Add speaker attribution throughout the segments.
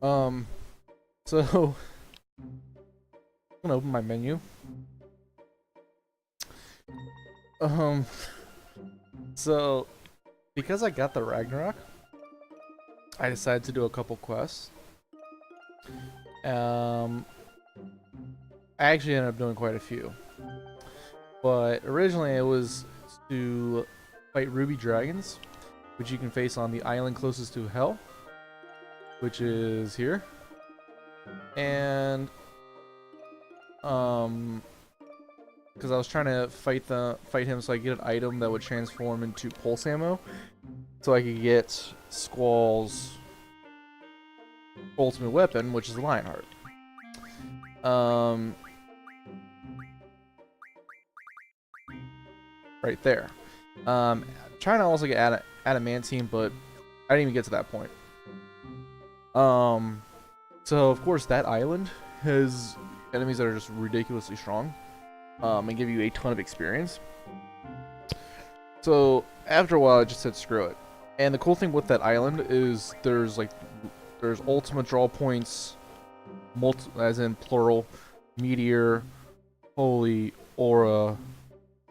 Speaker 1: Um, so I'm gonna open my menu. Um, so because I got the Ragnarok, I decided to do a couple quests. Um, I actually ended up doing quite a few, but originally it was to fight ruby dragons, which you can face on the island closest to Hell, which is here. And because I was trying to fight him so I get an item that would transform into pulse ammo, so I could get Squall's ultimate weapon, which is the Lionheart. Um, right there. Trying to also get adamantine, but I didn't even get to that point. So of course that island has enemies that are just ridiculously strong, and give you a ton of experience. So after a while, I just said screw it. And the cool thing with that island is there's ultimate draw points, as in plural, meteor, holy, aura,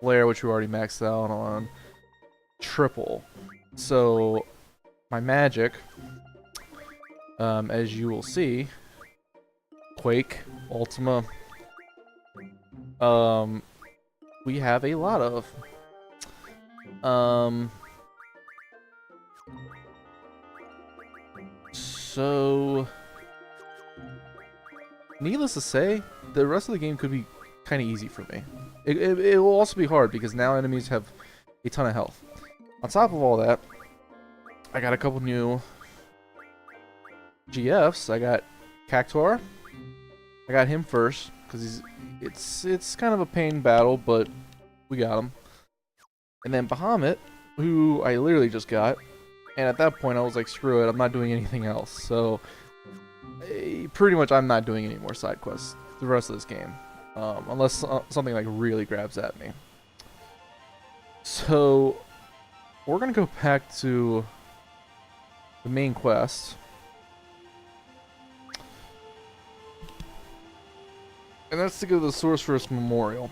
Speaker 1: flare, which we already maxed out on, triple. So my magic, as you will see, quake, ultima, we have a lot of. So needless to say, the rest of the game could be kind of easy for me. It will also be hard because now enemies have a ton of health. On top of all that, I got a couple new GFs. I got Cactuar. I got him first because it's kind of a pain battle, but we got him. And then Bahamut, who I literally just got, and at that point I was like, screw it, I'm not doing anything else. So pretty much I'm not doing any more side quests the rest of this game, unless something like really grabs at me. So we're gonna go back to the main quest. And that's to go to the Sorceress Memorial.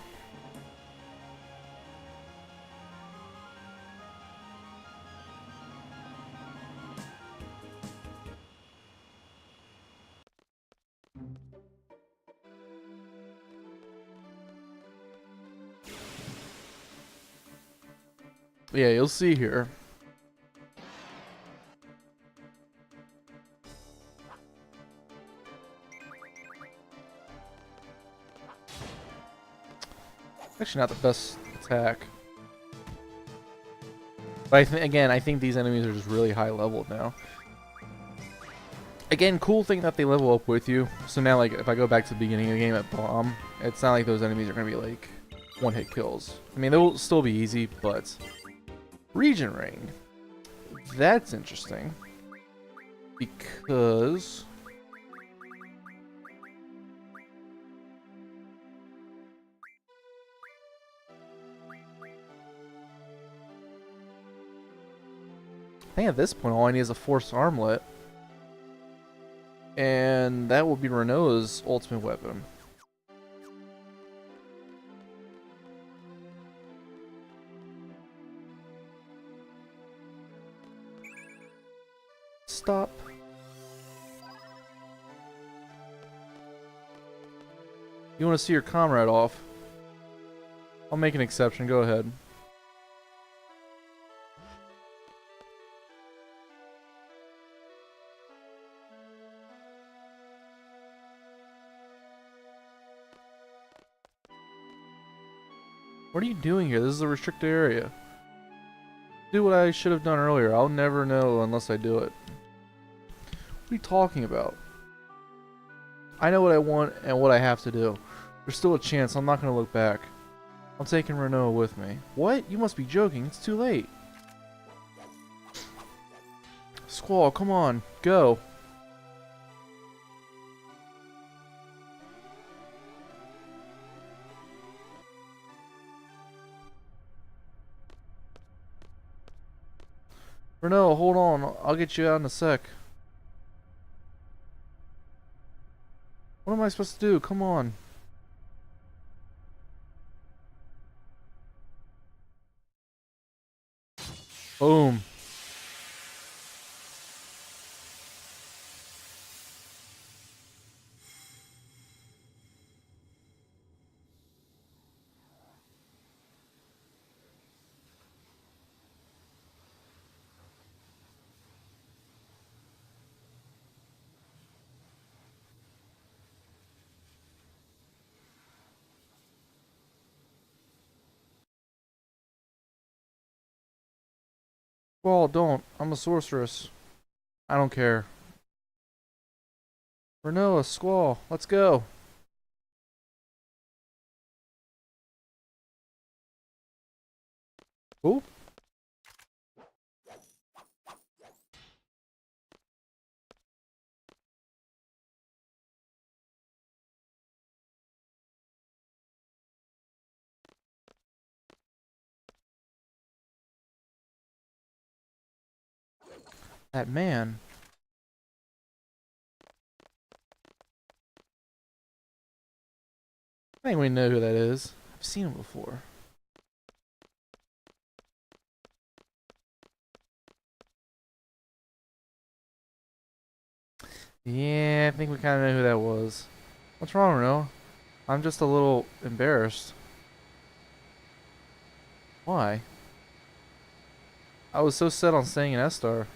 Speaker 1: Yeah, you'll see here. Actually, not the best attack. But I think these enemies are just really high leveled now. Again, cool thing that they level up with you. So now, like, if I go back to the beginning of the game at Bomb, it's not like those enemies are going to be, like, one-hit kills. I mean, they'll still be easy, but... Region Ring. That's interesting. Because... I think at this point, all I need is a Force Armlet. And that will be Renault's ultimate weapon. Stop. You want to see your comrade off? I'll make an exception. Go ahead. What are you doing here? This is a restricted area. Do what I should have done earlier. I'll never know unless I do it. What are you talking about? I know what I want and what I have to do. There's still a chance. I'm not going to look back. I'm taking Renault with me. What? You must be joking. It's too late. Squall, come on. Go. Renault, hold on. I'll get you out in a sec. What am I supposed to do? Come on. Boom. Well, don't. I'm a sorceress. I don't care. Renoa, Squall, let's go. Ooh. That man. I think we know who that is. I've seen him before. Yeah, I think we kind of know who that was. What's wrong, Reno? I'm just a little embarrassed. Why? I was so set on staying in Esthar.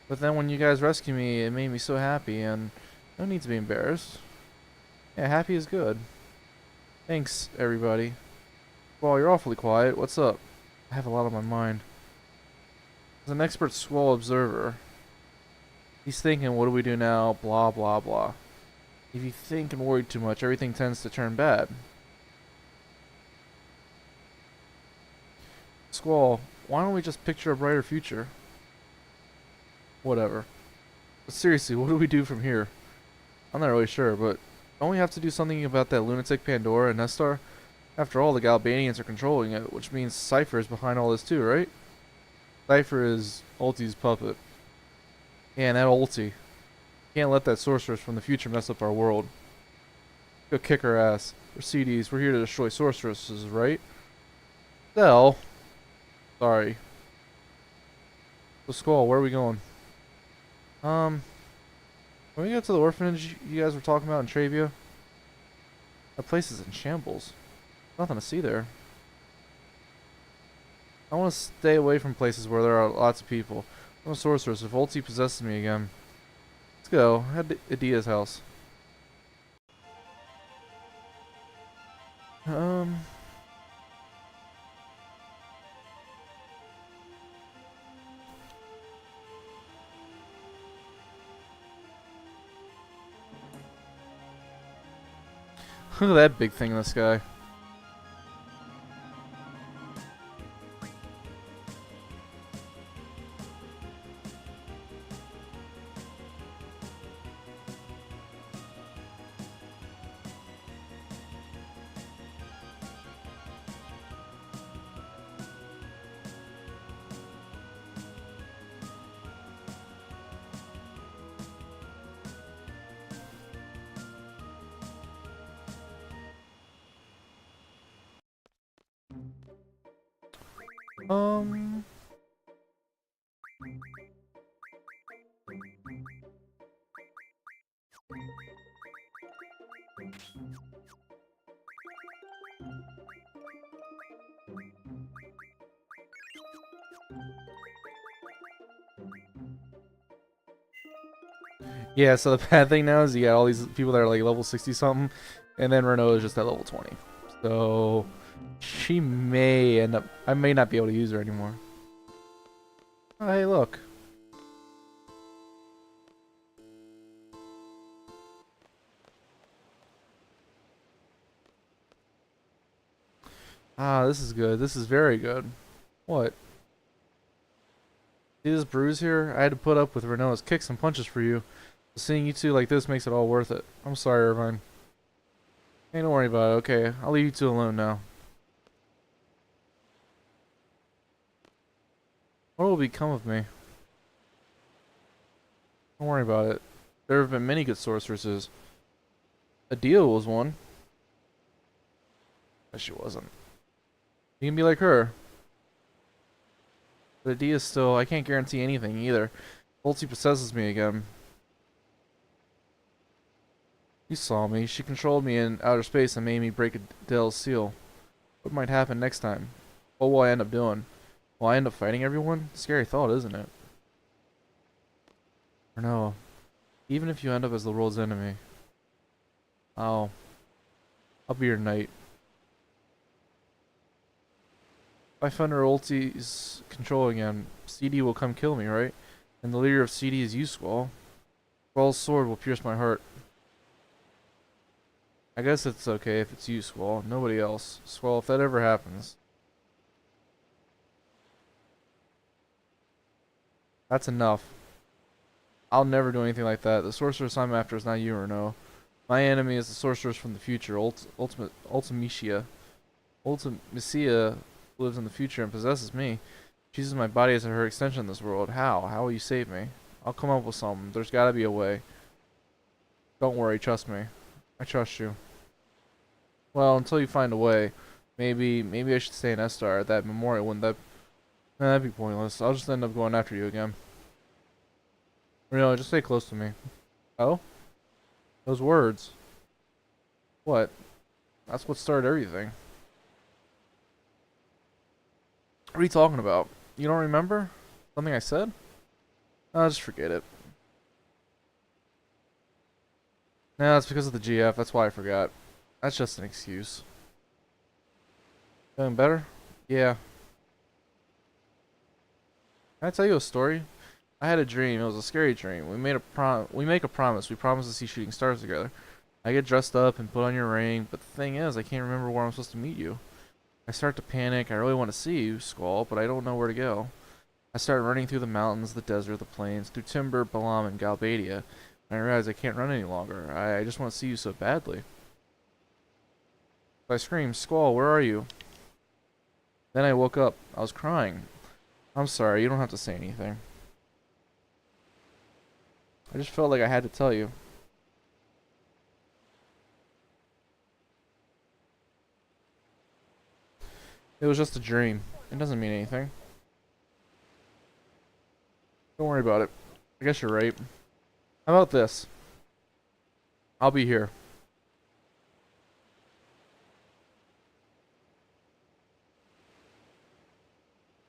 Speaker 1: But then when you guys rescued me, it made me so happy, and no need to be embarrassed. Yeah, happy is good. Thanks, everybody. Well, you're awfully quiet. What's up? I have a lot on my mind. As an expert Squall observer, he's thinking, what do we do now? Blah, blah, blah. If you think and worry too much, everything tends to turn bad. Squall, why don't we just picture a brighter future? Whatever. But seriously, what do we do from here? I'm not really sure, but don't we have to do something about that lunatic Pandora and Esthar? After all, the Galbanians are controlling it, which means Cypher is behind all this too, right? Cypher is Ulti's puppet. Yeah, and that Ulti. Can't let that sorceress from the future mess up our world. Go kick her ass. We're CDs, we're here to destroy sorceresses, right? Hell. Sorry. So Squall, where are we going? When we get to the orphanage you guys were talking about in Travia, that place is in shambles. Nothing to see there. I want to stay away from places where there are lots of people. I'm a sorceress. If Ulti possesses me again, let's go. Head to Adia's house. Um. Look at that big thing in the sky. Um. Yeah, so the bad thing now is you got all these people that are like level 60 something, and then Renault is just at level 20. So she may end up. I may not be able to use her anymore. Oh, hey, look. Ah, this is good. This is very good. What? See this bruise here? I had to put up with Renault's kicks and punches for you. Seeing you two like this makes it all worth it. I'm sorry, Irvine. Hey, don't worry about it. Okay, I'll leave you two alone now. What will become of me? Don't worry about it. There have been many good sorceresses. Adia was one. But she wasn't. You can be like her. But Adia's still, I can't guarantee anything either. Ulti possesses me again. You saw me. She controlled me in outer space and made me break Adele's seal. What might happen next time? What will I end up doing? Will I end up fighting everyone? Scary thought, isn't it? Or no. Even if you end up as the world's enemy. I'll be your knight. If I find her ulti's control again, CD will come kill me, right? And the leader of CD is you, Squall. Squall's sword will pierce my heart. I guess it's okay if it's you, Squall. Nobody else. Squall, if that ever happens. That's enough. I'll never do anything like that. The sorceress I'm after is not you or no. My enemy is the sorceress from the future, Ultimecia. Ultimecia lives in the future and possesses me. She uses my body as her extension in this world. How? How will you save me? I'll come up with something. There's gotta be a way. Don't worry, trust me. I trust you. Well, until you find a way. Maybe I should stay in Esthar at that memorial. Wouldn't that... Nah, that'd be pointless. I'll just end up going after you again. Or no, just stay close to me. Oh? Those words. What? That's what started everything. What are you talking about? You don't remember? Something I said? Oh, just forget it. Nah, it's because of the GF. That's why I forgot. That's just an excuse. Feeling better? Yeah. Can I tell you a story? I had a dream. It was a scary dream. We make a promise. We promise to see shooting stars together. I get dressed up and put on your ring, but the thing is, I can't remember where I'm supposed to meet you. I start to panic. I really want to see you, Squall, but I don't know where to go. I start running through the mountains, the desert, the plains, through Timber, Balam, and Galbadia. And I realize I can't run any longer. I just want to see you so badly. So I scream, Squall, where are you? Then I woke up. I was crying. I'm sorry, you don't have to say anything. I just felt like I had to tell you. It was just a dream. It doesn't mean anything. Don't worry about it. I guess you're right. How about this? I'll be here.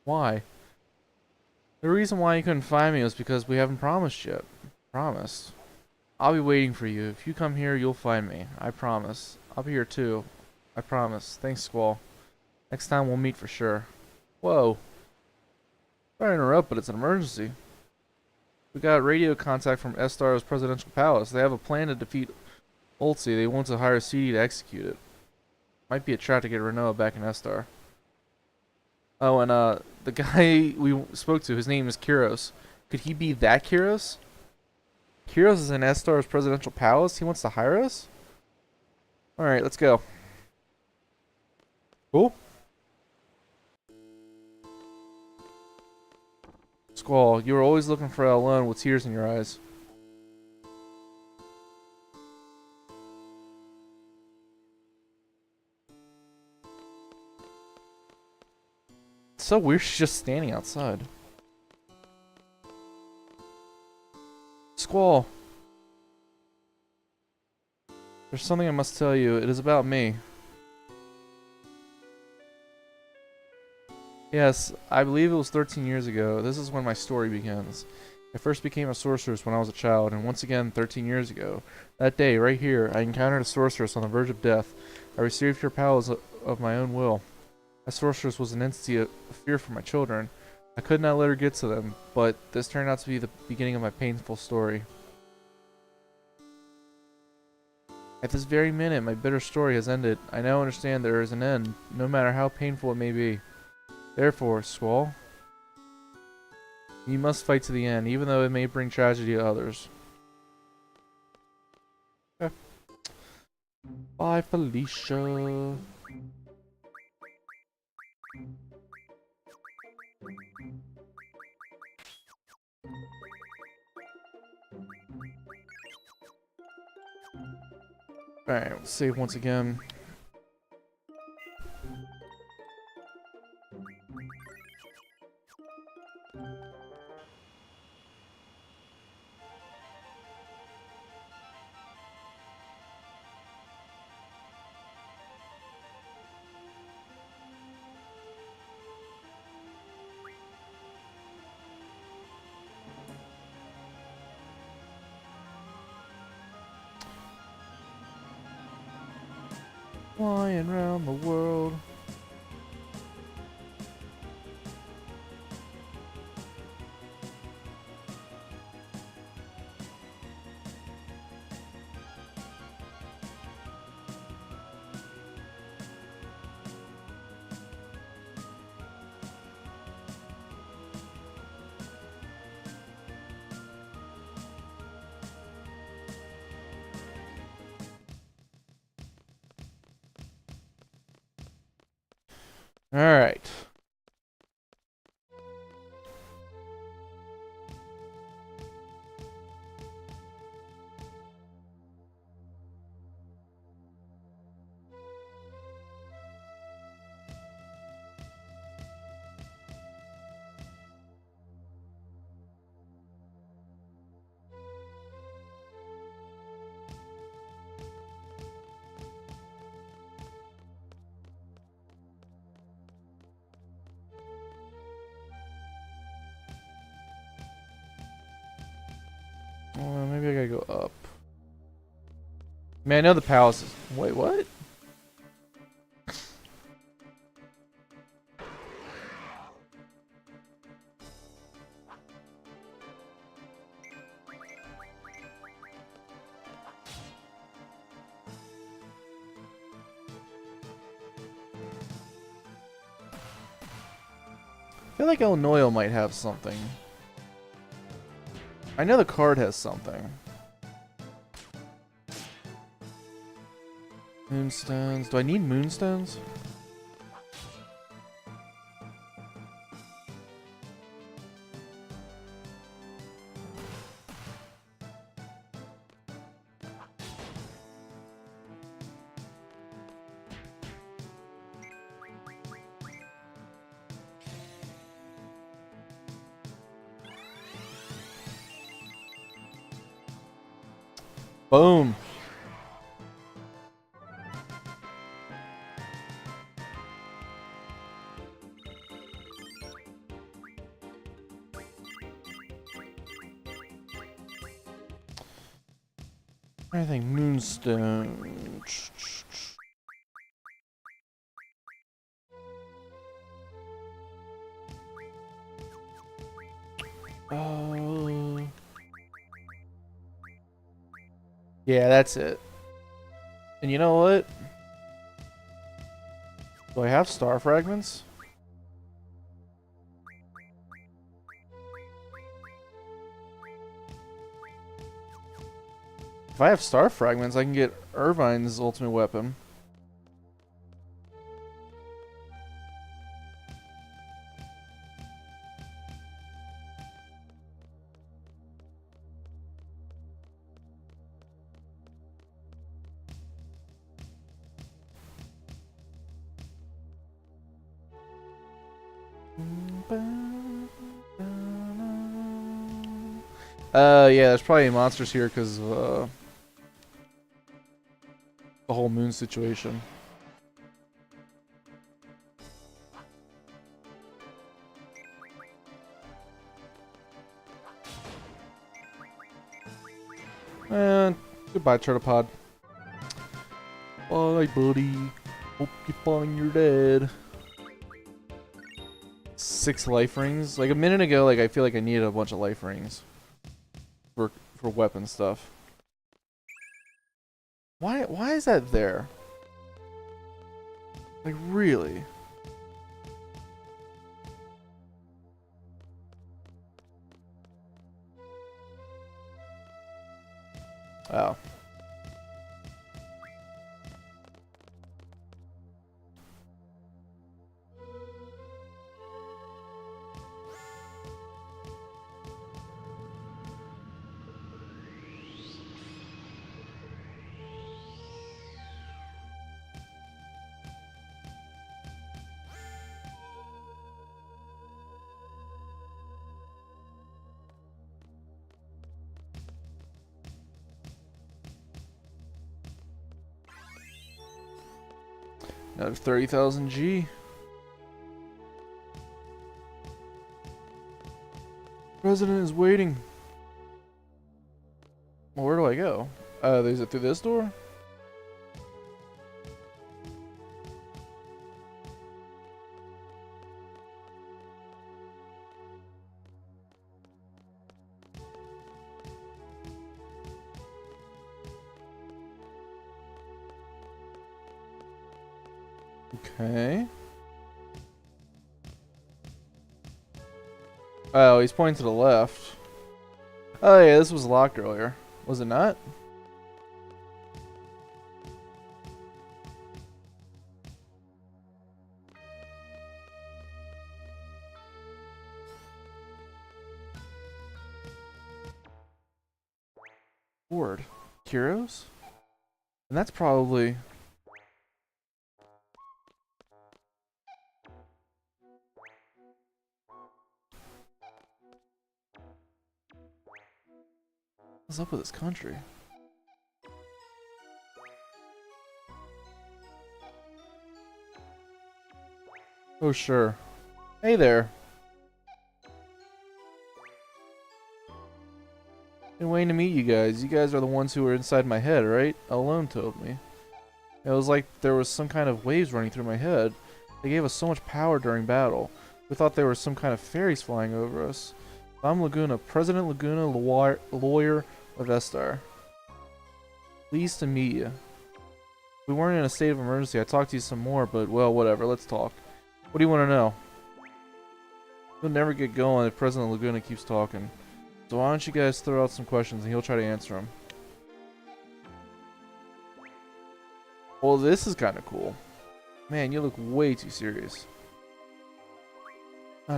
Speaker 1: Why? The reason why you couldn't find me was because we haven't promised yet. Promised. I'll be waiting for you. If you come here, you'll find me. I promise. I'll be here too. I promise. Thanks, Squall. Next time we'll meet for sure. Whoa. Sorry to interrupt, but it's an emergency. We got radio contact from Esthar's presidential palace. They have a plan to defeat Ulti. They want to hire CD to execute it. Might be a trap to get Renoa back in Esthar. Oh, and the guy we spoke to, his name is Kyros. Could he be that Kyros? Kyros is in Esthar's presidential palace? He wants to hire us? Alright, let's go. Cool. Squall, you were always looking for Alone with tears in your eyes. It's so weird she's just standing outside. Squall. There's something I must tell you. It is about me. Yes, I believe it was 13 years ago. This is when my story begins. I first became a sorceress when I was a child, and once again 13 years ago. That day, right here, I encountered a sorceress on the verge of death. I received her powers of my own will. That sorceress was an entity of fear for my children. I could not let her get to them, but this turned out to be the beginning of my painful story. At this very minute, my bitter story has ended. I now understand there is an end, no matter how painful it may be. Therefore, Squall, you must fight to the end, even though it may bring tragedy to others. Okay. Bye, Felicia. Alright, let's save once again. Flying around the world. Alright. Maybe I gotta go up. Man, I know the palace is... Wait, what? I feel like Illinois might have something. I know the card has something. Moonstones. Do I need moonstones? Boom. I think moonstone. Yeah, that's it. And you know what? Do I have star fragments? If I have star fragments, I can get Irvine's ultimate weapon. Yeah, there's probably monsters here because of the whole moon situation. And goodbye, Turtlepod. Bye, buddy. Hope you find your dad. 6 life rings. Like a minute ago, like I feel like I needed a bunch of life rings for weapon stuff. Why is that there? Like really? Oh. Another 30,000 G. President is waiting. Well, where do I go? Is it through this door? Okay. Oh, he's pointing to the left. Oh yeah, this was locked earlier. Was it not? Board. Kuros? And that's probably... What's up with this country? Oh, sure. Hey there. Been waiting to meet you guys. You guys are the ones who were inside my head, right? Alone told me. It was like there was some kind of waves running through my head. They gave us so much power during battle. We thought there were some kind of fairies flying over us. I'm Laguna, President Laguna, lawyer of Esthar. Pleased to meet you. If we weren't in a state of emergency, I'd talk to you some more, but well, whatever, let's talk. What do you want to know? He'll never get going if President Laguna keeps talking. So why don't you guys throw out some questions and he'll try to answer them. Well, this is kind of cool. Man, you look way too serious.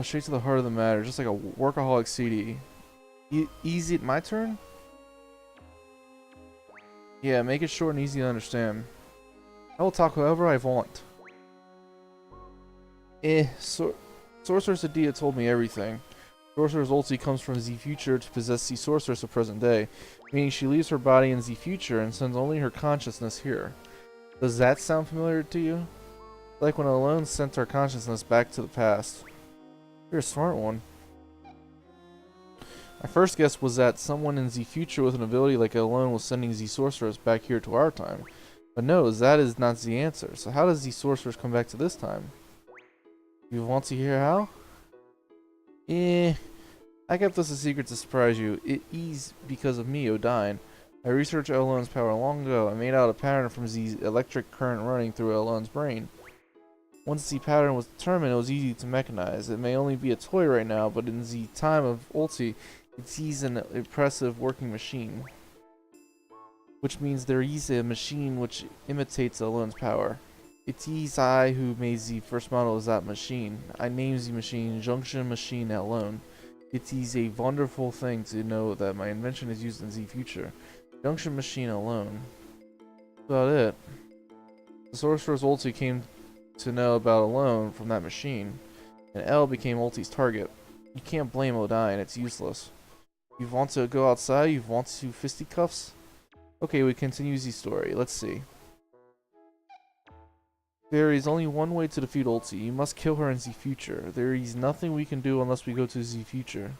Speaker 1: Straight to the heart of the matter, just like a workaholic CD. Easy, my turn? Yeah, make it short and easy to understand. I will talk however I want. Sorceress Adia told me everything. Sorcerer's ulti comes from the future to possess the sorceress of present day, meaning she leaves her body in the future and sends only her consciousness here. Does that sound familiar to you? Like when Alone sent our consciousness back to the past. You're a smart one. My first guess was that someone in the future with an ability like Alone was sending the sorceress back here to our time. But no, that is not the answer. So how does the sorceress come back to this time? You want to hear how? I kept this a secret to surprise you. It is because of me, Odine. I researched Alone's power long ago. I made out a pattern from the electric current running through Alone's brain. Once the pattern was determined, it was easy to mechanize. It may only be a toy right now, but in the time of ulti, it is an impressive working machine. Which means there is a machine which imitates Alone's power. It is I who made the first model of that machine. I named the machine Junction Machine Alone. It is a wonderful thing to know that my invention is used in the future. Junction Machine Alone. That's about it. The Sorcerer's ulti came to know about Alone from that machine, and L became ulti's target. You can't blame Odine, it's useless. You want to go outside? You want to fisticuffs? Okay, we continue the story. Let's see. There is only one way to defeat Ulti. You must kill her in the future. There is nothing we can do unless we go to the future.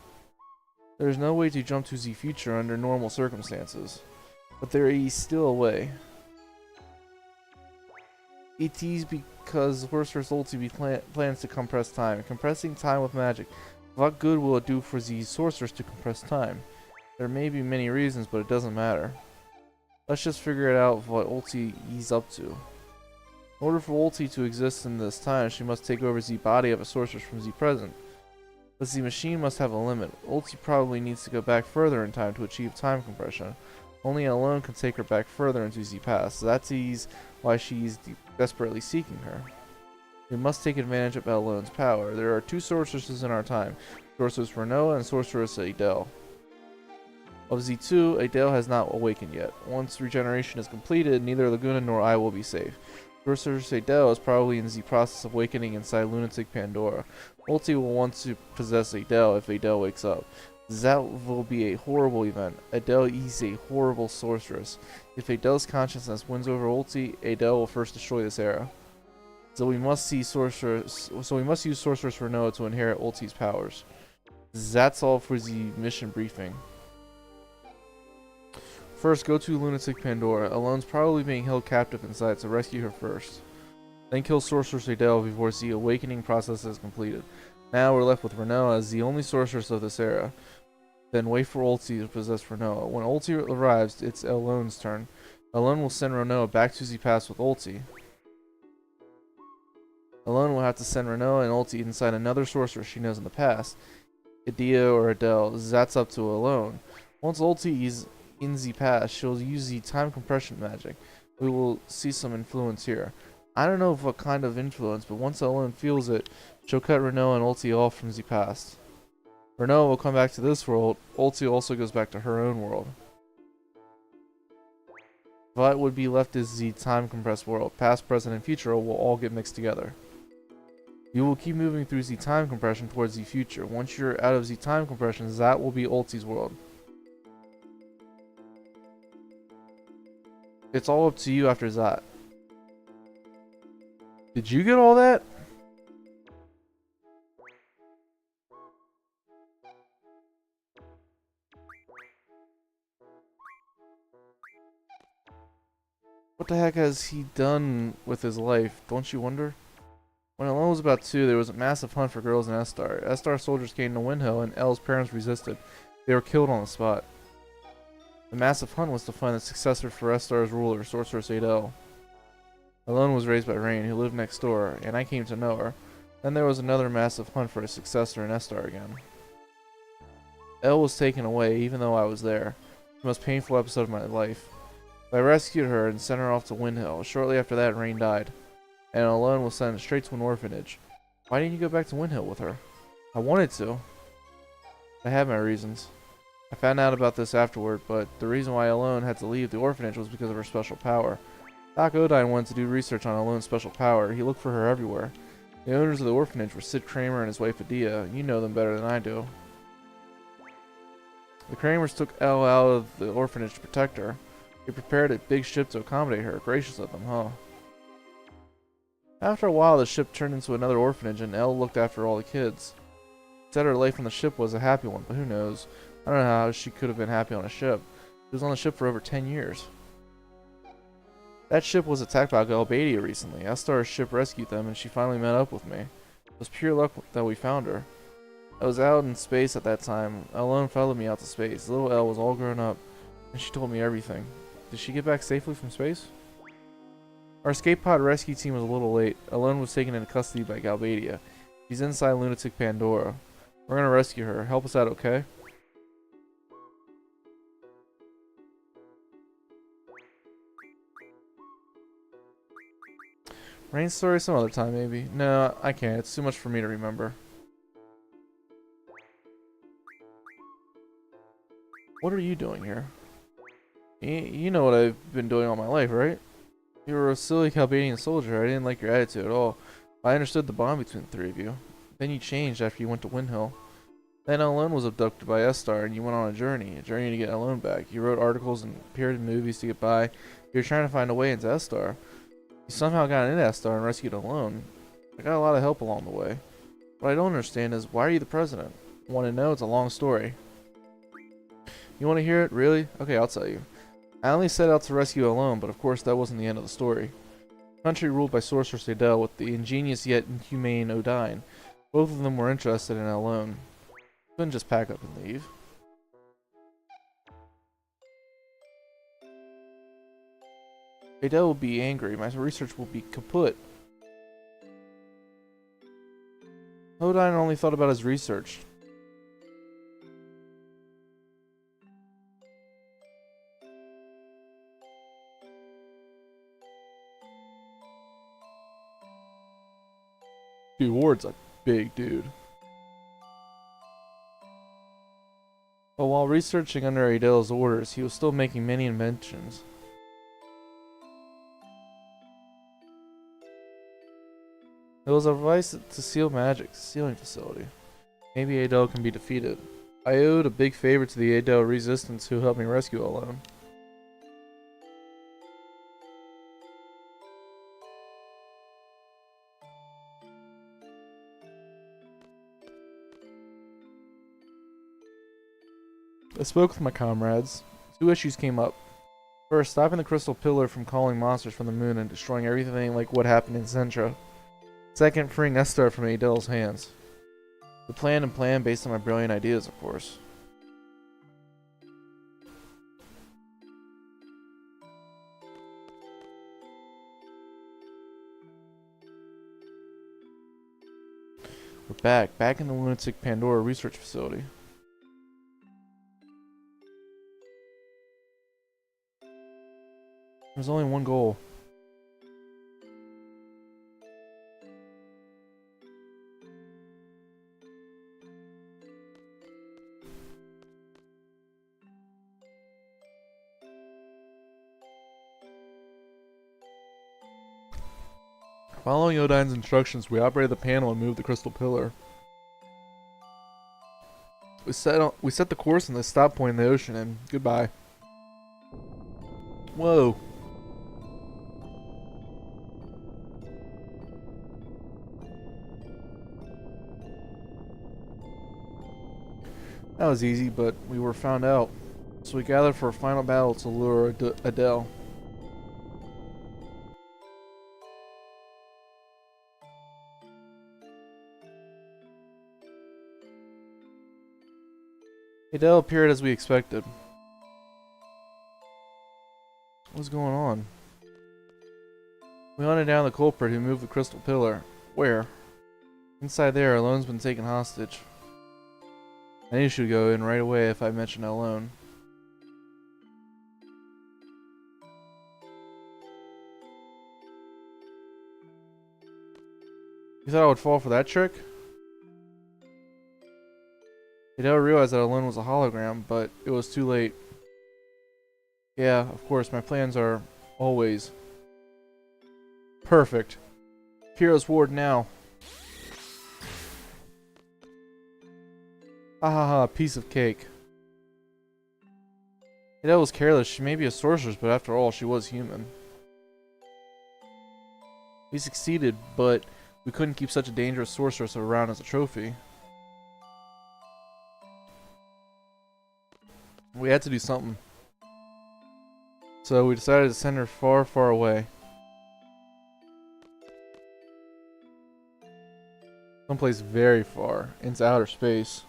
Speaker 1: There is no way to jump to the future under normal circumstances. But there is still a way. It is because Sorcerer's Ulti plans to compress time. Compressing time with magic. What good will it do for the sorcerers to compress time? There may be many reasons, but it doesn't matter. Let's just figure it out what Ulti is up to. In order for Ulti to exist in this time, she must take over the body of a sorceress from the present. But the machine must have a limit. Ulti probably needs to go back further in time to achieve time compression. Only Alone can take her back further into the past. So that is why she is desperately seeking her. We must take advantage of Alone's power. There are two sorceresses in our time. Sorceress Renoa and Sorceress Adele. Of the two, Adele has not awakened yet. Once regeneration is completed, neither Laguna nor I will be safe. Sorceress Adele is probably in the process of awakening inside Lunatic Pandora. Ulti will want to possess Adele if Adele wakes up. That will be a horrible event. Adele is a horrible sorceress. If Adele's consciousness wins over Ulti, Adele will first destroy this era. So we must use Sorceress Renault to inherit Ulti's powers. That's all for the mission briefing. First, go to Lunatic Pandora. Alone's probably being held captive inside, so rescue her first. Then kill Sorceress Adele before the awakening process is completed. Now we're left with Renault as the only sorceress of this era. Then wait for Ulti to possess Renault. When Ulti arrives, it's Alone's turn. Alone will send Renault back to the past with Ulti. Alone will have to send Renault and Ulti inside another sorceress she knows in the past. Idea or Adele, that's up to Alone. Once Ulti is in the past, she'll use the time compression magic. We will see some influence here. I don't know what kind of influence, but once Alone feels it, she'll cut Renault and Ulti off from the past. Renault will come back to this world. Ulti also goes back to her own world. What would be left is the time compressed world. Past, present, and future will all get mixed together. You will keep moving through the time compression towards the future. Once you're out of the time compression, that will be Ulti's world. It's all up to you after that. Did you get all that? What the heck has he done with his life? Don't you wonder? When Alone was about 2, there was a massive hunt for girls in Esthar. Esthar soldiers came to Windhill, and Elle's parents resisted. They were killed on the spot. The massive hunt was to find the successor for Esthar's ruler, Sorceress Adele. Alone was raised by Rain, who lived next door, and I came to know her. Then there was another massive hunt for a successor in Esthar again. Elle was taken away, even though I was there. The most painful episode of my life. I rescued her and sent her off to Windhill. Shortly after that, Rain died, and Alone was sent straight to an orphanage. Why didn't you go back to Windhill with her? I wanted to. I had my reasons. I found out about this afterward, but the reason why Alone had to leave the orphanage was because of her special power. Doc Odine wanted to do research on Alone's special power. He looked for her everywhere. The owners of the orphanage were Sid Kramer and his wife Adia. You know them better than I do. The Kramers took Elle out of the orphanage to protect her. They prepared a big ship to accommodate her. Gracious of them, huh? After a while, the ship turned into another orphanage, and Elle looked after all the kids. Said her life on the ship was a happy one, but who knows? I don't know how she could have been happy on a ship. She was on the ship for over 10 years. That ship was attacked by Galbadia recently. Esthar's ship rescued them, and she finally met up with me. It was pure luck that we found her. I was out in space at that time. Alone followed me out to space. Little Elle was all grown up, and she told me everything. Did she get back safely from space? Our escape pod rescue team was a little late. Alone was taken into custody by Galbadia. She's inside Lunatic Pandora. We're gonna rescue her. Help us out, okay? Rain's story some other time, maybe. No, I can't. It's too much for me to remember. What are you doing here? You know what I've been doing all my life, right? You were a silly Galbadian soldier. I didn't like your attitude at all. I understood the bond between the three of you. Then you changed after you went to Windhill. Then Alone was abducted by Esthar, and you went on a journey to get Alone back. You wrote articles and appeared in movies to get by. You were trying to find a way into Esthar. You somehow got into Esthar and rescued Alone. I got a lot of help along the way. What I don't understand is, why are you the president? I want to know. It's a long story. You want to hear it? Really? Okay, I'll tell you. I only set out to rescue Alone, but of course that wasn't the end of the story. The country ruled by Sorceress Adele with the ingenious yet inhumane Odine. Both of them were interested in Alone. Couldn't just pack up and leave. Adele will be angry. My research will be kaput. Odine only thought about his research. Dude, Ward's a big dude. But while researching under Adele's orders, he was still making many inventions. It was a device to seal magic, sealing facility. Maybe Adele can be defeated. I owed a big favor to the Adele resistance who helped me rescue Alone. I spoke with my comrades. Two issues came up. First, stopping the crystal pillar from calling monsters from the moon and destroying everything like what happened in Centra. Second, freeing Esthar from Adele's hands. The plan based on my brilliant ideas, of course. We're back in the lunatic Pandora research facility. There's only one goal. Following Odine's instructions, we operated the panel and moved the crystal pillar. We set the course in the stop point in the ocean, and goodbye. Whoa. That was easy, but we were found out. So we gathered for a final battle to lure Adele. Adele appeared as we expected. What's going on? We hunted down the culprit who moved the crystal pillar. Where? Inside there, Alone's been taken hostage. I knew you should go in right away if I mentioned Alone. You thought I would fall for that trick? Adele realized that Alone was a hologram, but it was too late. Yeah, of course, my plans are always perfect. Hero's Ward now. Ha ha ha, piece of cake. Adele was careless. She may be a sorceress, but after all, she was human. We succeeded, but we couldn't keep such a dangerous sorceress around as a trophy. We had to do something. So we decided to send her far, far away. Someplace very far, into outer space.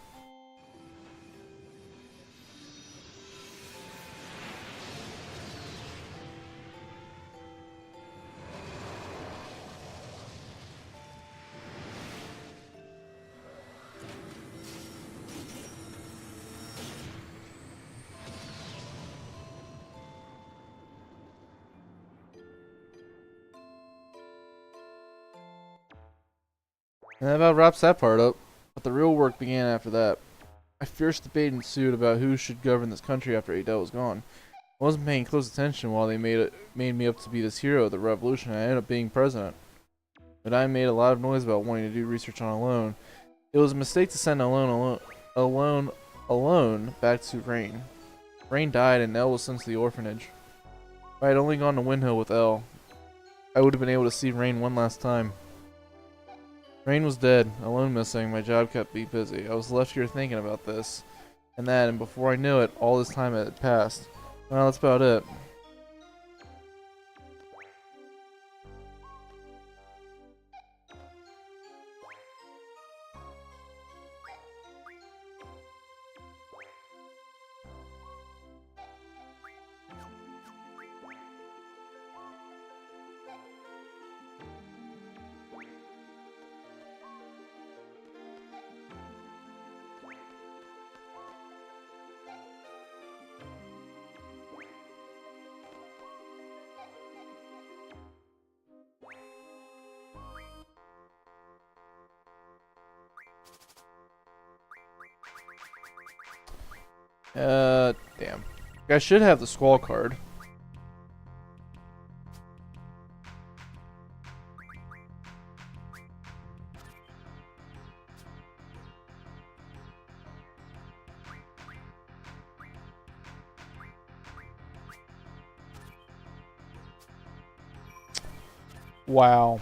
Speaker 1: And that about wraps that part up, but the real work began after that. A fierce debate ensued about who should govern this country after Adele was gone. I wasn't paying close attention while they made me up to be this hero of the revolution, and I ended up being president. But I made a lot of noise about wanting to do research on Alone. It was a mistake to send Alone back to Rain. Rain died and Elle was sent to the orphanage. If I had only gone to Windhill with Elle, I would have been able to see Rain one last time. Rain was dead, Alone missing, my job kept me busy. I was left here thinking about this and that, and before I knew it, all this time had passed. Well, that's about it. Damn. I should have the Squall card. Wow.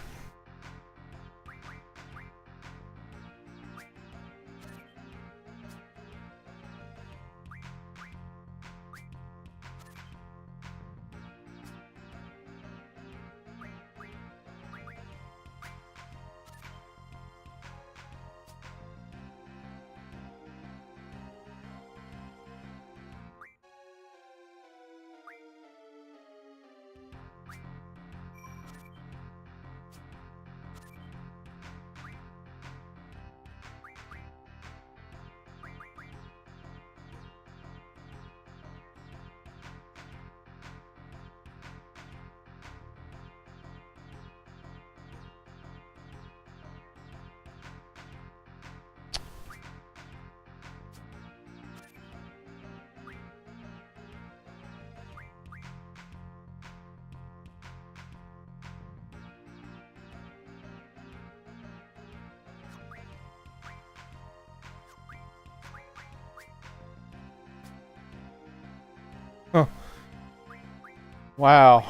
Speaker 1: Wow.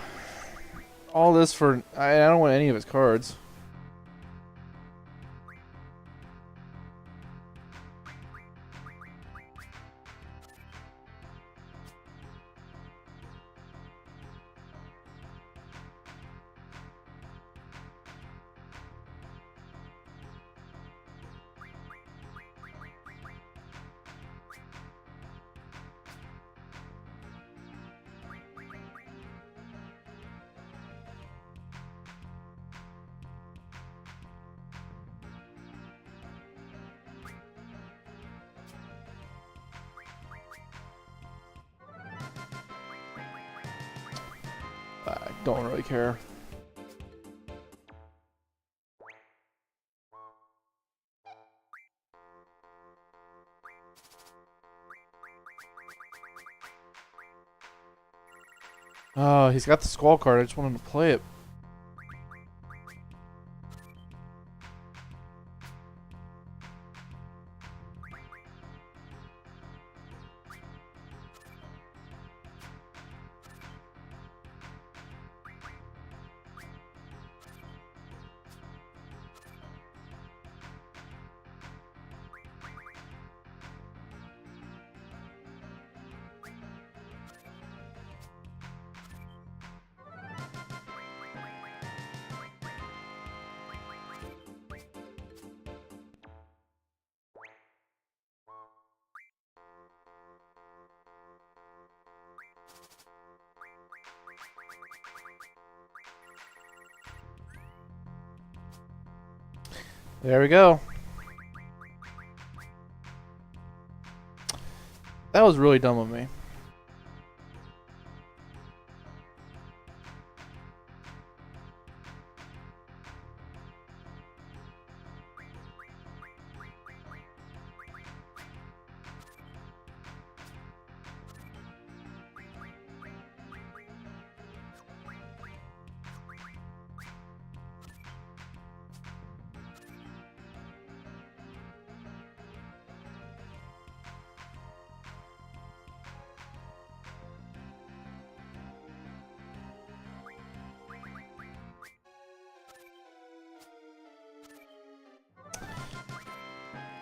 Speaker 1: All this for... I don't want any of his cards. I don't really care. Oh, he's got the Squall card. I just want him to play it. There we go. That was really dumb of me.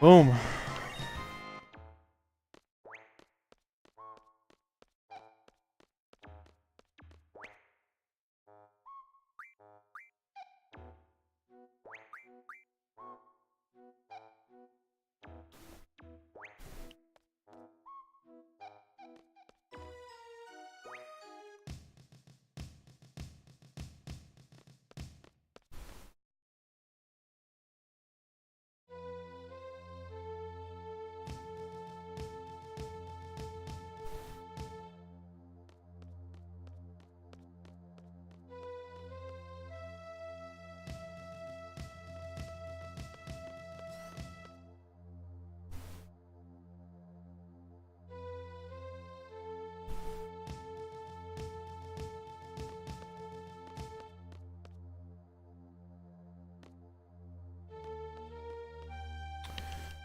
Speaker 1: Boom.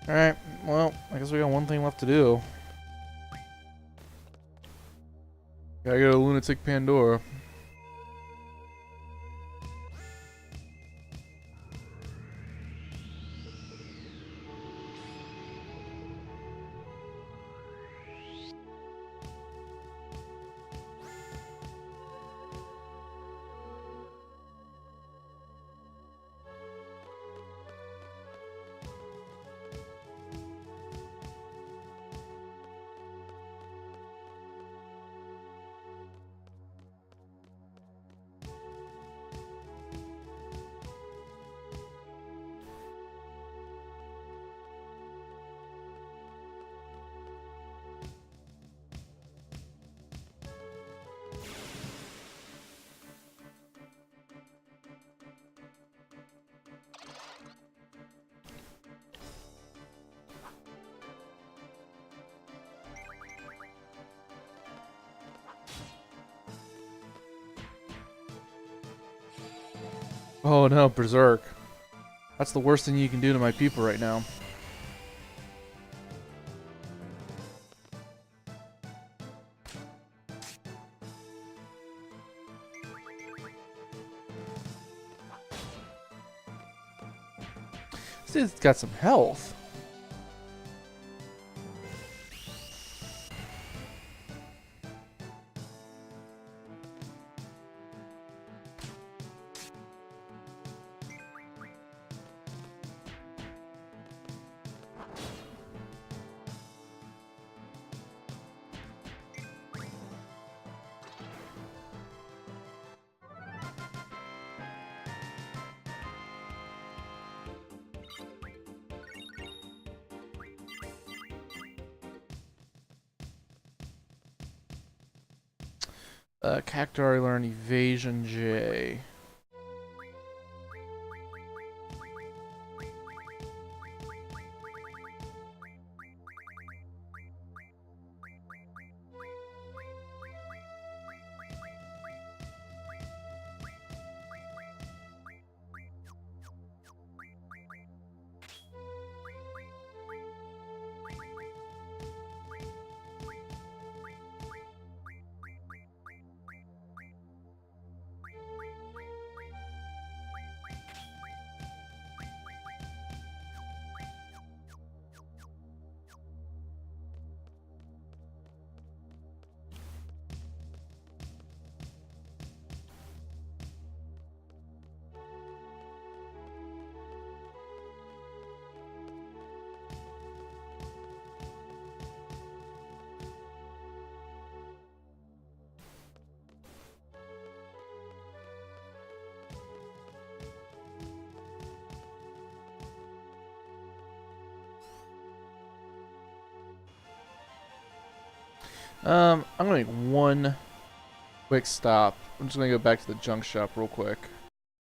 Speaker 1: Alright, well, I guess we got one thing left to do. Gotta go to Lunatic Pandora. Oh no, Berserk. That's the worst thing you can do to my people right now. This dude's got some health. Cactuar learn Evasion J. I'm gonna make one quick stop. I'm just gonna go back to the junk shop real quick.